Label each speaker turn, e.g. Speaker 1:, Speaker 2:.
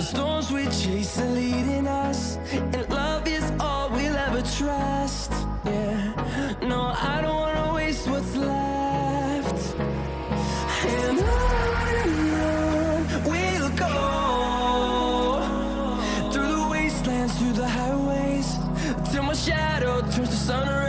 Speaker 1: storms we chase are leading us, and love is all we'll ever trust. Yeah, no, I don't wanna waste what's left. And on we'll go, through the wastelands, through the highways, till my shadow turns to sun rays.